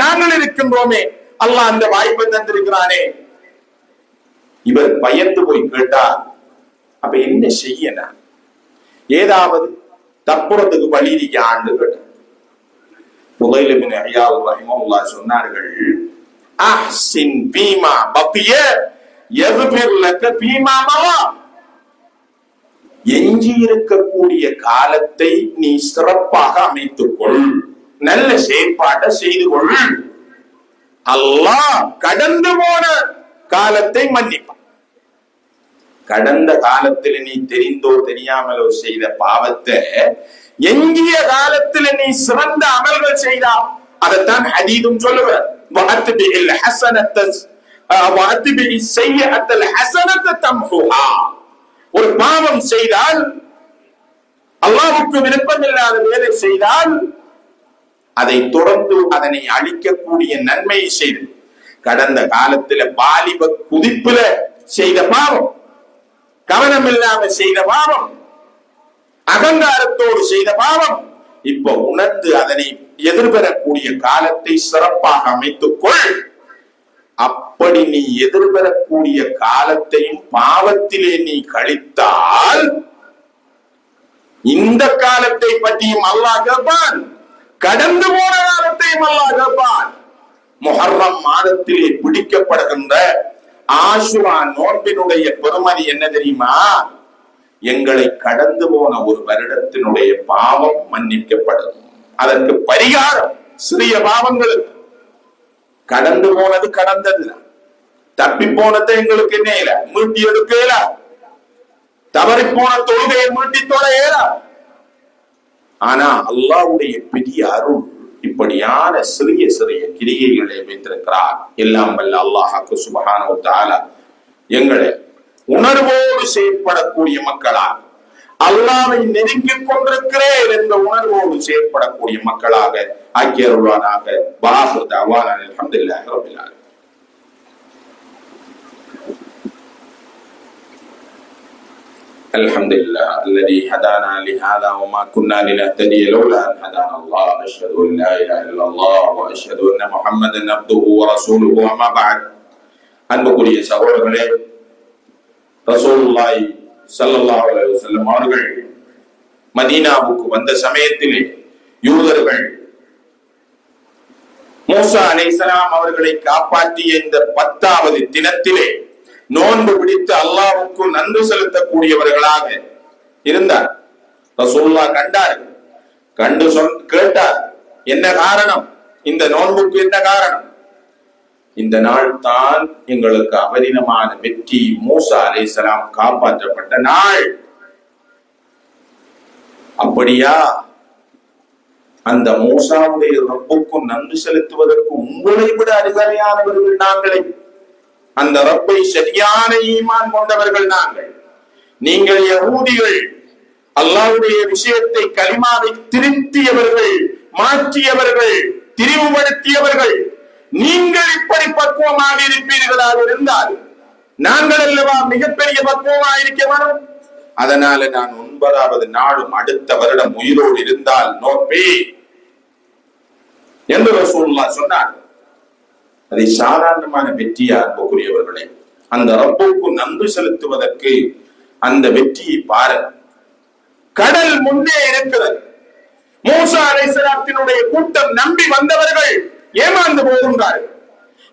நாங்கள் இருக்கின்றோமே. அல்லாஹ் அந்த வாய்ப்பை தந்திருக்கிறானே. இவர் பயந்து போய் கேட்டார், அப்ப என்ன செய்ய? ஏதாவது தப்புறதுக்கு வழி இருக்கான்னு கேட்டார். ஃபுதைல் இப்னு இயாத் ரஹிமஹுல்லாஹ் சொன்னார்கள், அஹ்சின் ஃபீமா பக்கிய யக்ஃபிர் லக ஃபீமா மவா. எஞ்சி இருக்கக்கூடிய காலத்தை நீ சிறப்பாக அமைத்துக் கொள், நல்ல செயற்பாட்டை செய்து கொள். அல்லாஹ் கடந்து போன காலத்தை மன்னிப்பான். கடந்த காலத்தில் நீ தெரிந்தோ தெரியாமலோ செய்த பாவத்தை எஞ்சிய காலத்தில் நீ சிறந்த அமல்கள் செய்தா, அதைத்தான் ஹதீதும் சொல்லுவார். ஒரு பாவம் செய்தால், அல்லாஹ்வுக்கு விருப்பமில்லாத வேலை செய்தால், அதை தொடர்ந்து அதனை அழிக்கக்கூடிய நன்மையை செய்து, கடந்த காலத்துல வாலிப குதிப்புல செய்த பாவம், கவனம் இல்லாம செய்த பாவம், அகங்காரத்தோடு செய்த பாவம், இப்ப உணர்ந்து அதனை எதிர்பெறக்கூடிய காலத்தை சிறப்பாக அமைத்துக் கொள். அப்படி நீ எதிர்பெறக்கூடிய காலத்தையும் பாவத்திலே நீ கழித்தால், இந்த காலத்தை பற்றியும் அல்லாஹ் கேட்பான், கடந்து போன காலத்தையும் அல்லாஹ் கேட்பான். முஹர்ரம் மாதத்திலே பிடிக்கப்படுகின்ற ஆஷுரா நோன்பினுடைய பெருமதி என்ன தெரியுமா? எங்களை கடந்து போன ஒரு வருடத்தினுடைய பாவம் மன்னிக்கப்படும். அதற்கு பரிகாரம் சிறிய பாவங்களுக்கு. கடந்து போனது கடந்தது, தப்பி போனதை எங்களுக்கு என்ன இல்ல, மீட்டி எடுக்கல. தவறி போன தொழுகையை மீட்டி தொட இயல. ஆனா அல்லாஹ்வுடைய பெரிய அருள் இப்படியான சிறிய சிறிய கிரிகைகளை வைத்திருக்கிறார். எல்லாம் வல்ல அல்லாஹ்வுக்கு சுப்ஹானஹு வ தஆலா எங்களை உணர்வோடு செயற்படக்கூடிய மக்களாக, அல்லாஹ்வை நெருங்கிக் கொண்டிருக்கிறேன் என்ற உணர்வோடு செயற்படக்கூடிய மக்களாக ஆக்கி அருள்வானாக. வாஹிர் தஅவானா அல்ஹம்துலில்லாஹி ரப்பில் ஆலமீன். الحمد لله الذي هدانا لهذا وما كنا لنهتدي لولا أن هدانا الله. أشهد أن لا إله إلا الله وأشهد أن محمدا عبده ورسوله. أما بعد. அன்புக்குரிய சகோதரர்களே, ரசூலுல்லாஹி ஸல்லல்லாஹு அலைஹி வஸல்லம் அவர்கள் மதீனாவுக்கு வந்த சமயத்திலே யூதர்கள் மூசா அலைஹிஸ்ஸலாம் அவர்களை காப்பாற்றிய இந்த 10வது தினத்திலே நோன்பு பிடித்து அல்லாஹ்வுக்கு நன்றி செலுத்தக்கூடியவர்களாக இருந்தார். ரசூலுல்லாஹ் கண்டார்கள். கண்டு கேட்டார், என்ன காரணம்? இந்த நோன்புக்கு என்ன காரணம்? இந்த நாள் தான் எங்களுக்கு அபரிதமான வெற்றி, மூசா அலைஹிஸ்ஸலாம் காப்பாற்றப்பட்ட நாள். அப்படியா? அந்த மூசாவுடைய ரப்புக்கும் நன்றி செலுத்துவதற்கு உங்களை விட அதிகாரியானவர்கள் நாங்களே. அந்த ரப்பை சரியான ஈமான் கொண்டவர்கள் நாங்கள். நீங்கள் யஹூதிகள், அல்லாஹ்வுடைய விஷயத்தை கலிமாவை திருத்தியவர்கள் மாற்றியவர்கள், திரிவுபடுத்தியவர்கள். நீங்கள் இப்படி பக்குவமாக இருப்பீர்களாக இருந்தால் நாங்கள் அல்லவா மிகப்பெரிய பக்குவமாக இருக்க வேணும். அதனால நான் 9வது நாளும் அடுத்த வருடம் உயிரோடு இருந்தால் நோப்பே என்று ரசூலுல்லாஹ் சொன்னார். அதை சாதாரணமான வெற்றியா அன்புக்குரியவர்களே, அந்த ரப்புக்கு நன்றி செலுத்துவதற்கு அந்த வெற்றியை பாருங்கள். கடல் முன்னே இருக்கிறது. மூசா அலைஹிஸ்ஸலாத்தினுடைய கூட்டம் நம்பி வந்தவர்கள் ஏமாந்து போகின்றார்கள்.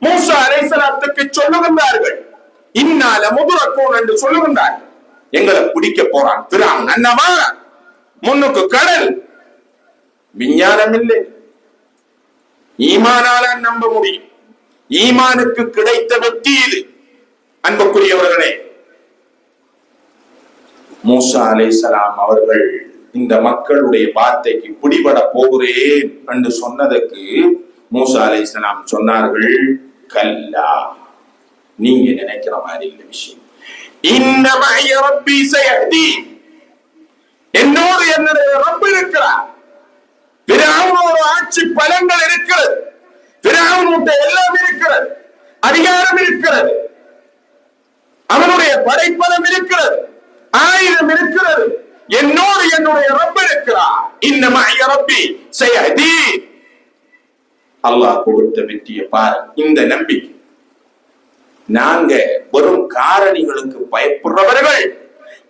மூசா அலைஹிஸ்ஸலாத்துக்கு சொல்லுகின்றார்கள், இன்னால முதுரக்கூன் என்று சொல்லுகின்றார்கள். எங்களை பிடிக்க போறான் பிரான் அன்னமா, முன்னுக்கு கடல். விஞ்ஞானம் இல்லை, ஈமானால நம்ப முடியும். ஈமானுக்கு கிடைத்த வெற்றி இது. அன்புக்குரியவர்களே, மூசா அலைஹிஸ்ஸலாம் அவர்கள் இந்த மக்களுடைய வார்த்தைக்கு பிடிபட போகிறேன் என்று சொன்னதற்கு மூசா அலைஹிஸ்ஸலாம் சொன்னார்கள், கல்லா, நீங்க நினைக்கிற மாதிரி இல்ல விஷயம். இன்னமய ரப்பி சயஹ்தி, என்னோடு என்னுடைய ரப்பு இருக்கிறார். ஃபிரௌனோட ஆட்சி பலங்கள் இருக்கிறது, ஃபிரௌனுடைய எல்லாம் இருக்கிறது, அதிகாரம் இருக்கிறது, அவனுடைய படைப்பலம் இருக்கிறது, ஆயுதம் இருக்கிறது. என்னோடு என்னுடைய ரப்பு இருக்கிறார். இன்னமய ரப்பி சயஹ்தி. அல்லாஹ் கொடுத்த வெற்றியை பாரு. இந்த நம்பிக்கை. நாங்க வெறும் காரணிகளுக்கு பயப்படுறவர்கள்,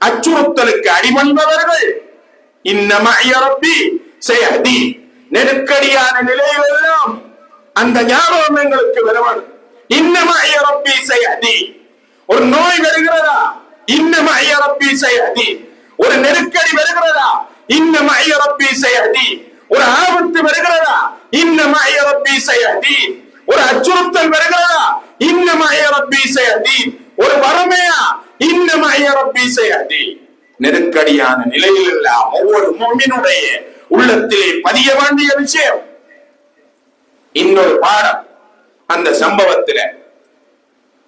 அச்சுறுத்தலுக்கு அடிமன்பவர்கள். இன்னமய ரப்பி சயஹ்தி. நெருக்கடியான நிலையிலெல்லாம் அந்த ஞாபகம் எங்களுக்கு வரணும். இன்னமய ரப்பி சயஹ்தி. ஒரு நோய் வருகிறதா, இன்னமய ரப்பி சயஹ்தி. ஒரு நெருக்கடி வருகிறதா, இன்னமய ரப்பி சயஹ்தி. ஒரு ஆபத்து வருகிறதா, இன்னமய ரப்பி சயஹ்தி. ஒரு அச்சுறுத்தல் வருகிறதா, இன்னமய ரப்பி சயஹ்தி. ஒரு வறுமையா, இன்னமய ரப்பி சயஹ்தி. நெருக்கடியான நிலையில் எல்லாம் ஒவ்வொரு முஃமினுடைய உள்ளத்திலே பதிய வேண்டிய விஷயம். இன்னொரு பாடம், அந்த சம்பவத்தில்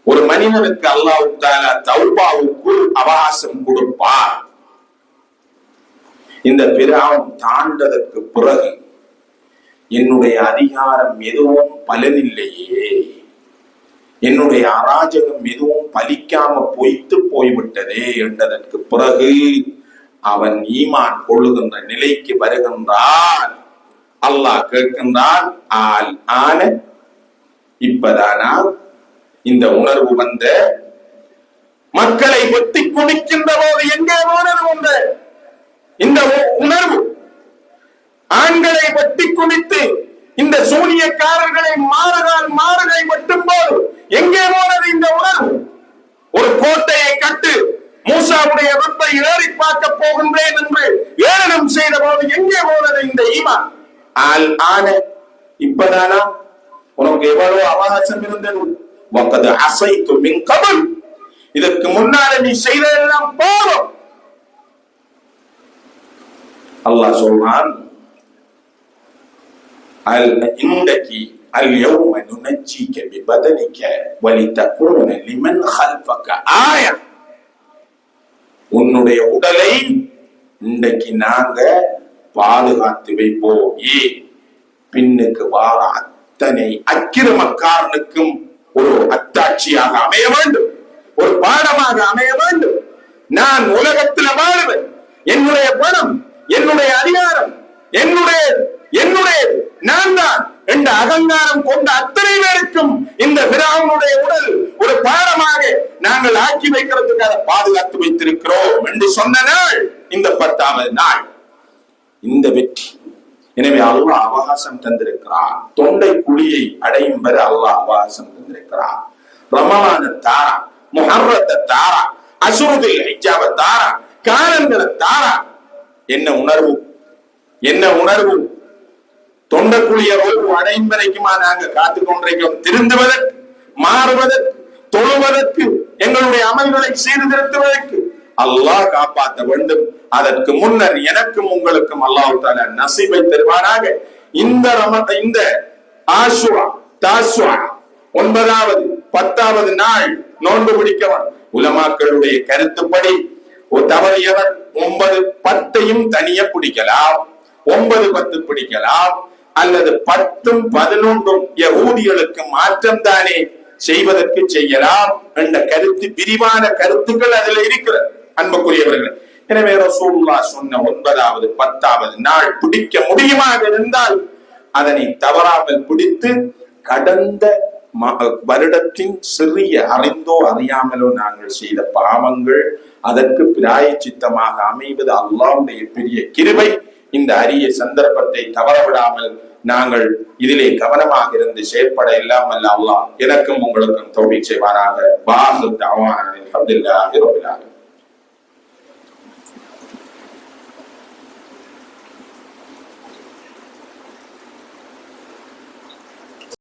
ஒரு மனிதனுக்கு அல்லாஹ் தஆலா தௌபாவுக்கு அவகாசம் கொடுப்பார். இந்த பிரான் தாண்டதற்கு பிறகு என்னுடைய அதிகாரம் எதுவும் பலனில்லையே, என்னுடைய அராஜகம் எதுவும் பலிக்காம பொய்த்து போய்விட்டதே என்றதற்கு பிறகு அவன் ஈமான் கொள்ளுகின்ற நிலைக்கு வருகின்றான். அல்லாஹ் கேட்கின்றான், ஆல் ஆன, இப்பதானா இந்த உணர்வு வந்த? மக்களை வெட்டி குடிக்கின்ற போது எங்கே உணர்வு வந்த இந்த உணர்வு? ஆண்களை வெட்டி குடித்து இந்த சூனியக்காரர்களை மாறுகை வெட்டும் போது எங்கே போனது இந்த உணர்வு? ஒரு கோட்டையை கட்டு, மூசாவுடைய ரப்பை ஏறி பார்க்க போகின்றேன் என்று ஏளனம் செய்த போது எங்கே போனது இந்த ஈமான்? ஆல் ஆன, இப்பதானா? உனக்கு எவ்வளவு அவகாசம் இருந்தது? வகத் அஸைது மின் கபல், இதற்கு முன்னால நீ செய்ததெல்லாம் போதும். அல்லாஹ் சொல்றான், இன்றைக்கு اليوم ننجيك ببدنك ولتكون لمن خلفك آية. உன்னுடைய உடலை இன்றைக்கு நாங்க பாதுகாத்து வைப்போம். பின்னுக்கு வார அத்தனை அக்கிரமக்காரனுக்கும் ஒரு அத்தாட்சியாக அமைய வேண்டும், ஒரு பாடமாக அமைய வேண்டும். நான் உலகத்தில் வாழுவேன், என்னுடைய பணம், என்னுடைய அதிகாரம், என்னுடைய நான் தான் என்ற அகங்காரம் கொண்ட அத்தனை பேருக்கும் இந்த பிராவுனுடைய உடல் ஒரு பாடமாக நாங்கள் ஆக்கி வைக்கிறதுக்காக பாதுகாத்து வைத்திருக்கிறோம் என்று சொன்ன நாள் இந்த 10வது நாள், இந்த வெற்றி. எனவே அல்லாஹ் அவகாசம் தந்திருக்கிறார். தொண்டை குழியை அடையும் வரை அல்லாஹ் அவகாசம் தந்திருக்கிறார். ரமலான தாரா, முஹர்ரத்தை தாரா, அசுருதில் ஹிஜ்ஜாவை தாரா, காலங்களை தாரா. என்ன உணர்வு, என்ன உணர்வு? தொண்டக்குழிய அடையும் வரைக்குமா நாங்க காத்து கொண்டிருக்கிறோம்? திருந்துவதற்கு, மாறுவதற்கு, தொழுவதற்கு, எங்களுடைய அமல்களை சீர்திருத்துவதற்கு அல்லாஹ் காப்பாற்ற வேண்டும். அதற்கு முன்னர் எனக்கும் உங்களுக்கும் அல்லாஹ் தஆலா நசீபை தருவானாக. இந்த ஆஷுரா, தாசுஆ 9வது 10வது நாள் நோன்பு பிடிக்கவன். உலமாக்களுடைய கருத்துப்படி ஒரு தவறியவர் 9, 10 தனிய பிடிக்கலாம், 9, 10 பிடிக்கலாம். அல்லது 10 11 யகூதிகளுக்கு மாற்றம் தானே செய்வதற்கு செய்யலாம் என்ற கருத்து, விரிவான கருத்துக்கள் அதில் இருக்கிறது அன்புக்குரியவர்கள். எனவே ரசூலுல்லாஹ் சொன்ன 9வது 10வது நாள் பிடிக்க முடியுமாக இருந்தால் அதனை தவறாமல் பிடித்து கடந்த வருடத்தின் சிறிய அறிந்தோ அறியாமலோ நாங்கள் செய்த பாவங்கள் அதற்கு பிராயச்சித்தமாக அமைவது அல்லாஹ்வுடைய பெரிய கிருபை. இந்த அரிய சந்தர்ப்பத்தை தவறவிடாமல் நாங்கள் இதிலே கவனமாக இருந்து செயற்பட எல்லாம் வல்ல அல்லாஹ் எனக்கும் உங்களுக்கும் தௌஃபீக் செய்வானாக. வாஹிர் தஅவானா அல்ஹம்துலில்லாஹி ரப்பில் ஆலமீன்.